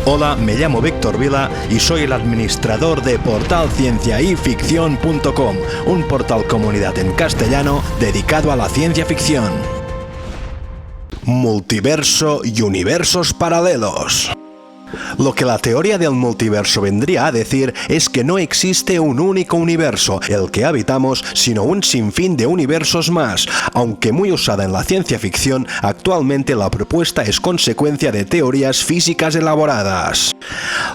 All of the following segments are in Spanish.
Hola, me llamo Víctor Vila y soy el administrador de Portal Cienciayficción.com, un portal comunidad en castellano dedicado a la ciencia ficción. Multiverso y universos paralelos. Lo que la teoría del multiverso vendría a decir es que no existe un único universo, el que habitamos, sino un sinfín de universos más. Aunque muy usada en la ciencia ficción, actualmente la propuesta es consecuencia de teorías físicas elaboradas.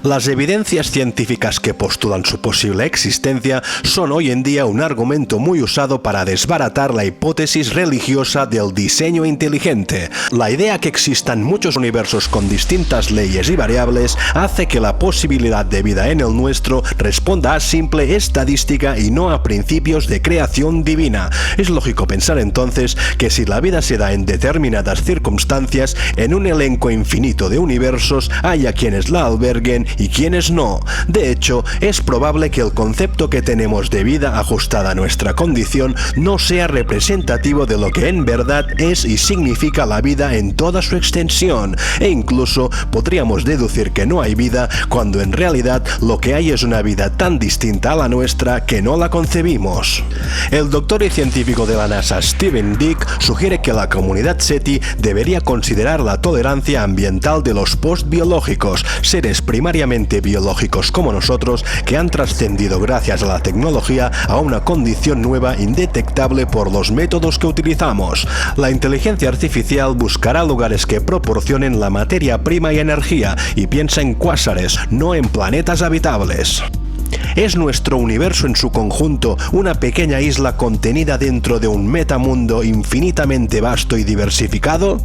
Las evidencias científicas que postulan su posible existencia son hoy en día un argumento muy usado para desbaratar la hipótesis religiosa del diseño inteligente. La idea que existan muchos universos con distintas leyes y variables hace que la posibilidad de vida en el nuestro responda a simple estadística y no a principios de creación divina. Es lógico pensar entonces que si la vida se da en determinadas circunstancias, en un elenco infinito de universos haya quienes la alberguen y quienes no. De hecho, es probable que el concepto que tenemos de vida ajustada a nuestra condición no sea representativo de lo que en verdad es y significa la vida en toda su extensión, e incluso podríamos deducir que no hay vida cuando en realidad lo que hay es una vida tan distinta a la nuestra que no la concebimos. El doctor y científico de la NASA Stephen Dick sugiere que la comunidad SETI debería considerar la tolerancia ambiental de los postbiológicos, seres primariamente biológicos como nosotros que han trascendido gracias a la tecnología a una condición nueva indetectable por los métodos que utilizamos. La inteligencia artificial buscará lugares que proporcionen la materia prima y energía y piensa en cuásares, no en planetas habitables. ¿Es nuestro universo en su conjunto una pequeña isla contenida dentro de un metamundo infinitamente vasto y diversificado?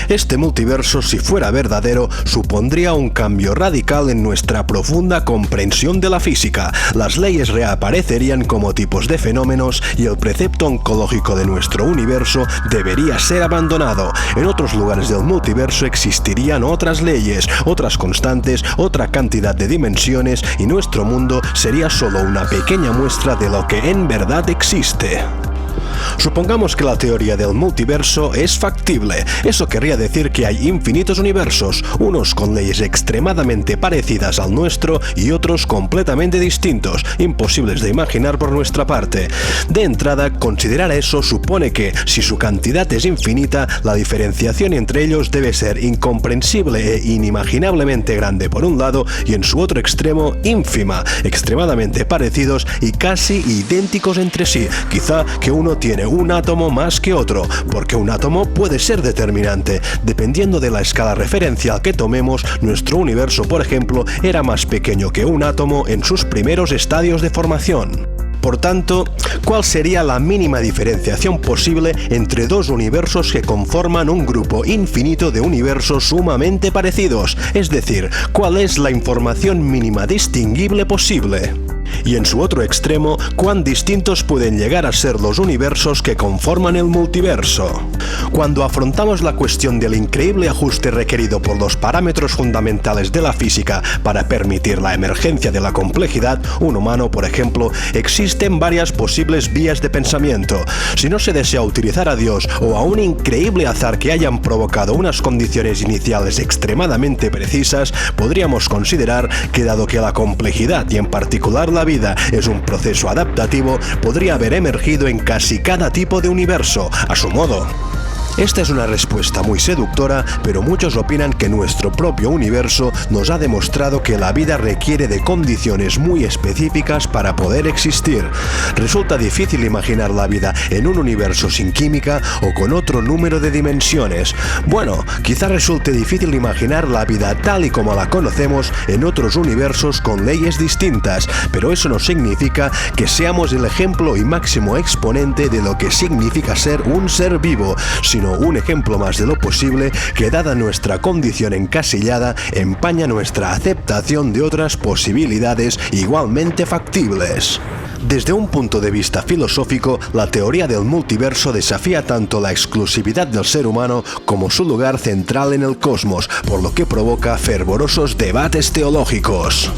Este multiverso, si fuera verdadero, supondría un cambio radical en nuestra profunda comprensión de la física. Las leyes reaparecerían como tipos de fenómenos y el precepto oncológico de nuestro universo debería ser abandonado. En otros lugares del multiverso existirían otras leyes, otras constantes, otra cantidad de dimensiones y nuestro mundo sería solo una pequeña muestra de lo que en verdad existe. Supongamos que la teoría del multiverso es factible. Eso querría decir que hay infinitos universos, unos con leyes extremadamente parecidas al nuestro y otros completamente distintos, imposibles de imaginar por nuestra parte. De entrada, considerar eso supone que, si su cantidad es infinita, la diferenciación entre ellos debe ser incomprensible e inimaginablemente grande por un lado y en su otro extremo ínfima, extremadamente parecidos y casi idénticos entre sí. Quizá que uno tiene un átomo más que otro, porque un átomo puede ser determinante. Dependiendo de la escala referencial que tomemos, nuestro universo, por ejemplo, era más pequeño que un átomo en sus primeros estadios de formación. Por tanto, ¿cuál sería la mínima diferenciación posible entre dos universos que conforman un grupo infinito de universos sumamente parecidos? Es decir, ¿cuál es la información mínima distinguible posible? Y en su otro extremo, ¿cuán distintos pueden llegar a ser los universos que conforman el multiverso? Cuando afrontamos la cuestión del increíble ajuste requerido por los parámetros fundamentales de la física para permitir la emergencia de la complejidad, un humano, por ejemplo, existen varias posibles vías de pensamiento. Si no se desea utilizar a Dios o a un increíble azar que hayan provocado unas condiciones iniciales extremadamente precisas, podríamos considerar que dado que la complejidad y en particular la vida es un proceso adaptativo, podría haber emergido en casi cada tipo de universo, a su modo. Esta es una respuesta muy seductora, pero muchos opinan que nuestro propio universo nos ha demostrado que la vida requiere de condiciones muy específicas para poder existir. Resulta difícil imaginar la vida en un universo sin química o con otro número de dimensiones. Bueno, quizá resulte difícil imaginar la vida tal y como la conocemos en otros universos con leyes distintas, pero eso no significa que seamos el ejemplo y máximo exponente de lo que significa ser un ser vivo, sino un ejemplo más de lo posible que, dada nuestra condición encasillada, empaña nuestra aceptación de otras posibilidades igualmente factibles. Desde un punto de vista filosófico, la teoría del multiverso desafía tanto la exclusividad del ser humano como su lugar central en el cosmos, por lo que provoca fervorosos debates teológicos.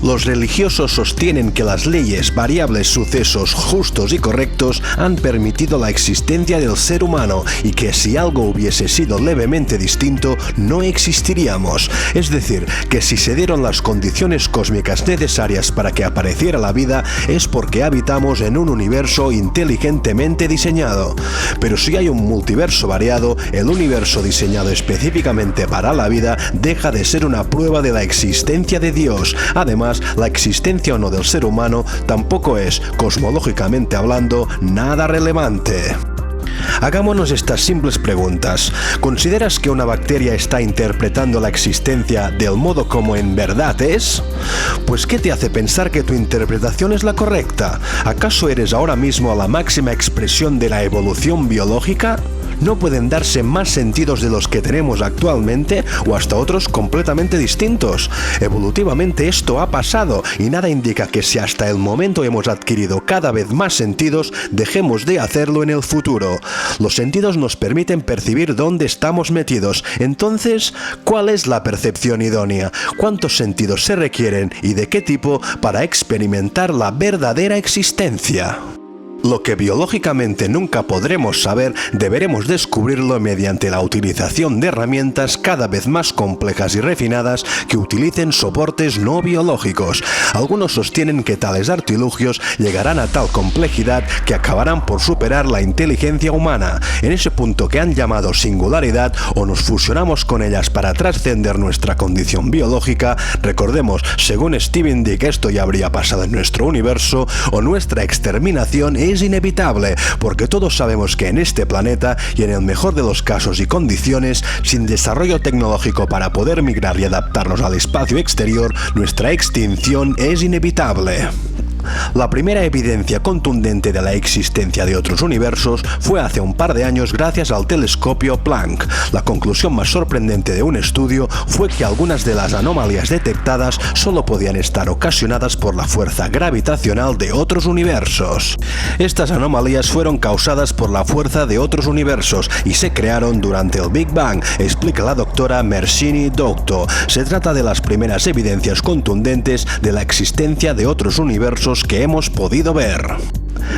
Los religiosos sostienen que las leyes, variables, sucesos justos y correctos han permitido la existencia del ser humano y que si algo hubiese sido levemente distinto, no existiríamos. Es decir, que si se dieron las condiciones cósmicas necesarias para que apareciera la vida, es porque habitamos en un universo inteligentemente diseñado. Pero si hay un multiverso variado, el universo diseñado específicamente para la vida deja de ser una prueba de la existencia de Dios. Además, la existencia o no del ser humano tampoco es, cosmológicamente hablando, nada relevante. Hagámonos estas simples preguntas. ¿Consideras que una bacteria está interpretando la existencia del modo como en verdad es? Pues ¿qué te hace pensar que tu interpretación es la correcta? ¿Acaso eres ahora mismo la máxima expresión de la evolución biológica? ¿No pueden darse más sentidos de los que tenemos actualmente o hasta otros completamente distintos? Evolutivamente esto ha pasado y nada indica que si hasta el momento hemos adquirido cada vez más sentidos, dejemos de hacerlo en el futuro. Los sentidos nos permiten percibir dónde estamos metidos. Entonces, ¿cuál es la percepción idónea? ¿Cuántos sentidos se requieren y de qué tipo para experimentar la verdadera existencia? Lo que biológicamente nunca podremos saber, deberemos descubrirlo mediante la utilización de herramientas cada vez más complejas y refinadas que utilicen soportes no biológicos. Algunos sostienen que tales artilugios llegarán a tal complejidad que acabarán por superar la inteligencia humana. En ese punto que han llamado singularidad, o nos fusionamos con ellas para trascender nuestra condición biológica, recordemos, según Stephen Dick, esto ya habría pasado en nuestro universo, o nuestra exterminación es inevitable, porque todos sabemos que en este planeta, y en el mejor de los casos y condiciones, sin desarrollo tecnológico para poder migrar y adaptarnos al espacio exterior, nuestra extinción es inevitable. La primera evidencia contundente de la existencia de otros universos fue hace un par de años gracias al telescopio Planck. La conclusión más sorprendente de un estudio fue que algunas de las anomalías detectadas solo podían estar ocasionadas por la fuerza gravitacional de otros universos. Estas anomalías fueron causadas por la fuerza de otros universos y se crearon durante el Big Bang, explica la doctora Mershini Dokto. Se trata de las primeras evidencias contundentes de la existencia de otros universos que hemos podido ver.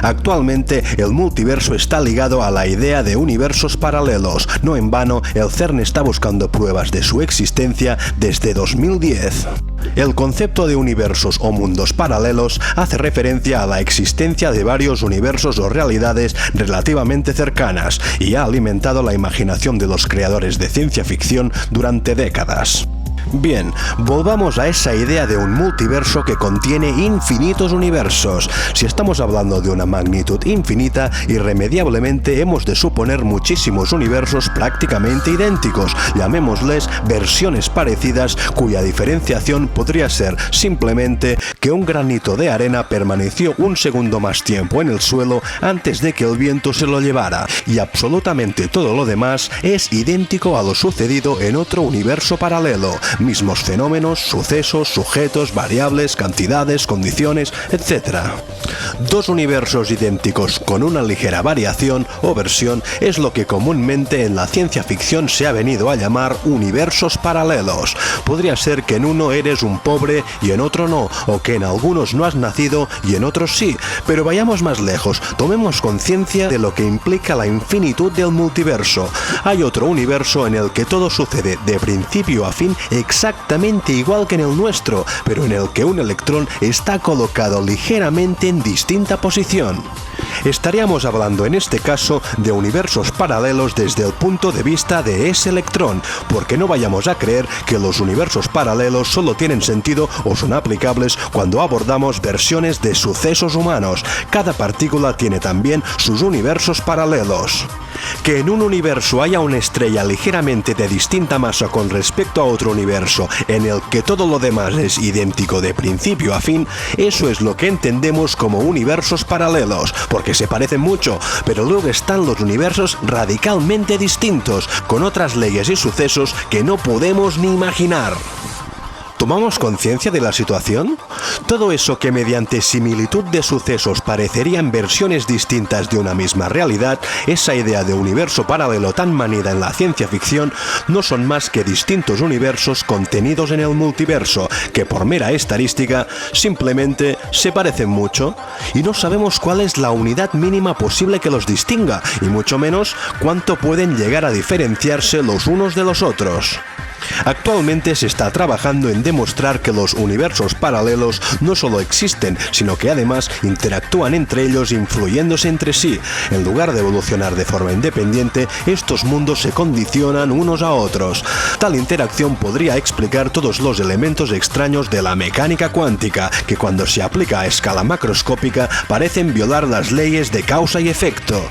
Actualmente, el multiverso está ligado a la idea de universos paralelos. No en vano, el CERN está buscando pruebas de su existencia desde 2010. El concepto de universos o mundos paralelos hace referencia a la existencia de varios universos o realidades relativamente cercanas y ha alimentado la imaginación de los creadores de ciencia ficción durante décadas. Bien, volvamos a esa idea de un multiverso que contiene infinitos universos. Si estamos hablando de una magnitud infinita, irremediablemente hemos de suponer muchísimos universos prácticamente idénticos, llamémosles versiones parecidas, cuya diferenciación podría ser simplemente que un granito de arena permaneció un segundo más tiempo en el suelo antes de que el viento se lo llevara, y absolutamente todo lo demás es idéntico a lo sucedido en otro universo paralelo. Mismos fenómenos, sucesos, sujetos, variables, cantidades, condiciones, etc. Dos universos idénticos con una ligera variación o versión es lo que comúnmente en la ciencia ficción se ha venido a llamar universos paralelos. Podría ser que en uno eres un pobre y en otro no, o que en algunos no has nacido y en otros sí, pero vayamos más lejos, tomemos conciencia de lo que implica la infinitud del multiverso. Hay otro universo en el que todo sucede de principio a fin exactamente igual que en el nuestro, pero en el que un electrón está colocado ligeramente en distinta posición. Estaríamos hablando en este caso de universos paralelos desde el punto de vista de ese electrón, porque no vayamos a creer que los universos paralelos solo tienen sentido o son aplicables cuando abordamos versiones de sucesos humanos. Cada partícula tiene también sus universos paralelos. Que en un universo haya una estrella ligeramente de distinta masa con respecto a otro universo en el que todo lo demás es idéntico de principio a fin, eso es lo que entendemos como universos paralelos, porque se parecen mucho, pero luego están los universos radicalmente distintos, con otras leyes y sucesos que no podemos ni imaginar. ¿Tomamos conciencia de la situación? Todo eso que mediante similitud de sucesos parecerían versiones distintas de una misma realidad, esa idea de universo paralelo tan manida en la ciencia ficción, no son más que distintos universos contenidos en el multiverso, que por mera estadística simplemente se parecen mucho, y no sabemos cuál es la unidad mínima posible que los distinga, y mucho menos cuánto pueden llegar a diferenciarse los unos de los otros. Actualmente se está trabajando en demostrar que los universos paralelos no solo existen, sino que además interactúan entre ellos influyéndose entre sí. En lugar de evolucionar de forma independiente, estos mundos se condicionan unos a otros. Tal interacción podría explicar todos los elementos extraños de la mecánica cuántica, que cuando se aplica a escala macroscópica parecen violar las leyes de causa y efecto.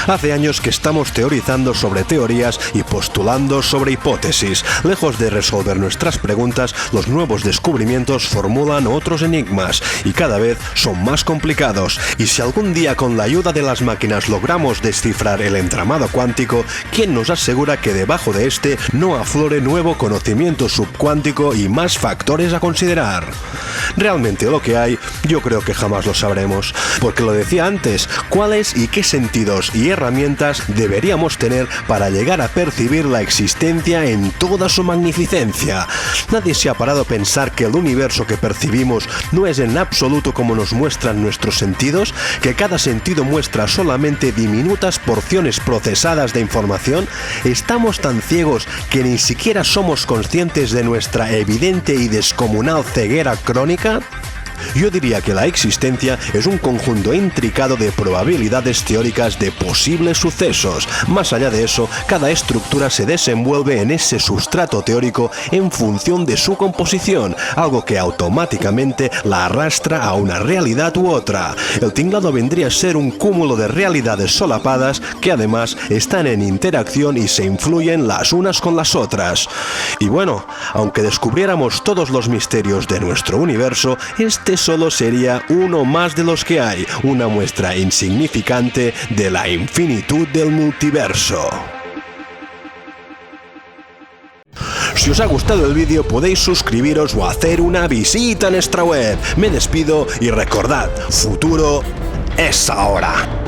Hace años que estamos teorizando sobre teorías y postulando sobre hipótesis. Lejos de resolver nuestras preguntas, los nuevos descubrimientos formulan otros enigmas y cada vez son más complicados. Y si algún día con la ayuda de las máquinas logramos descifrar el entramado cuántico, ¿quién nos asegura que debajo de este no aflore nuevo conocimiento subcuántico y más factores a considerar? Realmente lo que hay, yo creo que jamás lo sabremos, porque lo decía antes, ¿cuáles y qué sentidos y herramientas deberíamos tener para llegar a percibir la existencia en toda su magnificencia? Nadie se ha parado a pensar que el universo que percibimos no es en absoluto como nos muestran nuestros sentidos, que cada sentido muestra solamente diminutas porciones procesadas de información. ¿Estamos tan ciegos que ni siquiera somos conscientes de nuestra evidente y descomunal ceguera crónica? Yo diría que la existencia es un conjunto intricado de probabilidades teóricas de posibles sucesos. Más allá de eso, cada estructura se desenvuelve en ese sustrato teórico en función de su composición, algo que automáticamente la arrastra a una realidad u otra. El tinglado vendría a ser un cúmulo de realidades solapadas que además están en interacción y se influyen las unas con las otras. Y bueno, aunque descubriéramos todos los misterios de nuestro universo, este solo sería uno más de los que hay, una muestra insignificante de la infinitud del multiverso. Si os ha gustado el vídeo podéis suscribiros o hacer una visita a nuestra web. Me despido y recordad, futuro es ahora.